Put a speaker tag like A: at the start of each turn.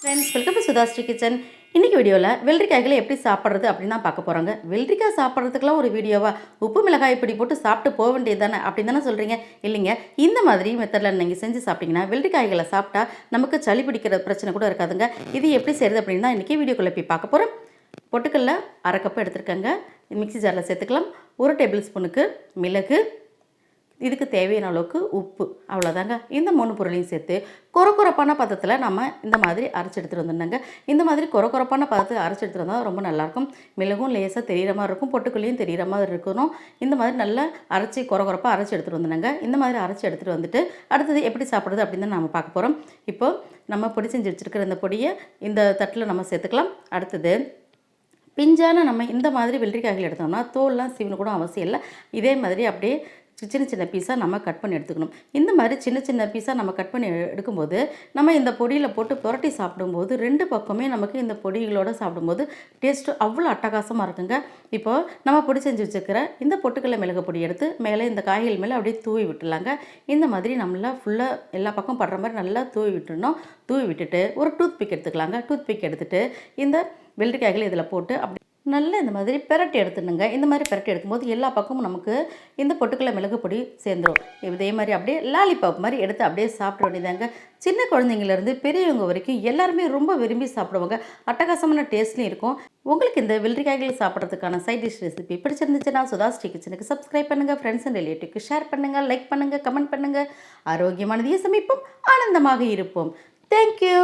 A: Friends, welcome to SudhaSri kitchen. இன்றைக்கி வீடியோவில் வெள்ளரிக்காய்களை எப்படி சாப்பிட்றது அப்படின்னு தான் பார்க்க போகிறாங்க. வெள்ளரிக்காய் சாப்பிட்றதுக்கெலாம் ஒரு வீடியோவா? உப்பு மிளகாய் இப்படி போட்டு சாப்பிட்டு போக வேண்டியது தானே அப்படின்னு தானே சொல்கிறீங்க? இல்லைங்க, இந்த மாதிரி மெத்தடில் நீங்கள் செஞ்சு சாப்பிட்டீங்கன்னா வெள்ளரிக்காய்களை சாப்பிட்டா நமக்கு சளி பிடிக்கிற பிரச்சனை கூட இருக்காதுங்க. இது எப்படி செய்கிறது அப்படின்னு தான் இன்றைக்கி வீடியோக்குள்ளே போய் பார்க்க போகிறோம். பொட்டுக்கல்ல 1/2 கப்பு எடுத்துருக்கேங்க. மிக்ஸி ஜாரில் சேர்த்துக்கலாம். 1 டேபிள் ஸ்பூனுக்கு மிளகு, இதுக்கு தேவையான அளவுக்கு உப்பு, அவ்வளோதாங்க. இந்த 3 பொருளையும் சேர்த்து கொரப்பான பதத்தில் நம்ம இந்த மாதிரி அரைச்சி எடுத்துகிட்டு வந்துடணுங்க. இந்த மாதிரி கொரப்பான பதத்தில் அரைச்சி எடுத்துகிட்டு வந்தால் ரொம்ப நல்லாயிருக்கும். மிளகும் லேசாக தெரிகிற மாதிரி இருக்கும், பொட்டுக்கல்லையும் தெரிகிற மாதிரி இருக்கணும். இந்த மாதிரி நல்லா அரைச்சி கொரப்பாக அரைச்சி எடுத்துகிட்டு வந்துடுங்க. இந்த மாதிரி அரைச்சி எடுத்துகிட்டு வந்துட்டு அடுத்தது எப்படி சாப்பிட்றது அப்படின்னு தான் நம்ம பார்க்க போகிறோம். இப்போது நம்ம பொடி செஞ்சு வச்சுருக்கிற இந்த பொடியை இந்த தட்டில் நம்ம சேர்த்துக்கலாம். அடுத்தது பிஞ்சான நம்ம இந்த மாதிரி வெள்ளரிக்காய்கள் எடுத்தோம்னா தோல்லாம் சீவனு கூட அவசியம் இல்லை. இதே மாதிரி அப்படியே சின்ன சின்ன பீஸாக நம்ம கட் பண்ணி எடுத்துக்கணும். இந்த மாதிரி சின்ன சின்ன பீஸாக நம்ம கட் பண்ணி எடுக்கும்போது நம்ம இந்த பொடியில் போட்டு புரட்டி சாப்பிடும்போது 2 பக்கமே நமக்கு இந்த பொடிகளோடு சாப்பிடும்போது டேஸ்ட்டு அவ்வளோ அட்டகாசமாக இருக்குங்க. இப்போது நம்ம பொடி செஞ்சு வச்சுருக்கிற இந்த பொட்டுக்கல்ல மிளகு பொடி எடுத்து மேலே இந்த காய்கள் மேலே அப்படியே தூவி விட்டுலாங்க. இந்த மாதிரி நம்மள ஃபுல்லாக எல்லா பக்கம் படுற மாதிரி நல்லா தூவி விட்டுடணும். தூவி விட்டுட்டு ஒரு டூத்பிக் எடுத்துக்கலாங்க. டூத்பிக் எடுத்துகிட்டு இந்த வெள்ளரிக்காய்களை இதில் போட்டு அப்படி நல்லா இந்த மாதிரி பெரட்டி எடுத்துடுங்க. இந்த மாதிரி பெரட்டி எடுக்கும்போது எல்லா பக்கமும் நமக்கு இந்த பொட்டுக்கல்ல மிளகு பொடி சேர்ந்துடும். இதே மாதிரி அப்படியே லாலிபாப் மாதிரி எடுத்து அப்படியே சாப்பிட வேண்டியதாங்க. சின்ன குழந்தைங்கலேருந்து பெரியவங்க வரைக்கும் எல்லாருமே ரொம்ப விரும்பி சாப்பிடுவாங்க. அட்டகாசமான டேஸ்ட்லையும் இருக்கும். உங்களுக்கு இந்த வெள்ளரிக்காய்கள் சாப்பிட்றதுக்கான சைட் டிஷ் ரெசிபி பிடிச்சிருந்துச்சுன்னா SudhaSri கிச்சனுக்கு சப்ஸ்கிரைப் பண்ணுங்கள். ஃப்ரெண்ட்ஸ் அண்ட் ரிலேட்டிவ்க்கு ஷேர் பண்ணுங்கள், லைக் பண்ணுங்கள், கமெண்ட் பண்ணுங்கள். ஆரோக்கியமானதையும் சமைப்போம், ஆனந்தமாக இருப்போம். தேங்க்யூ.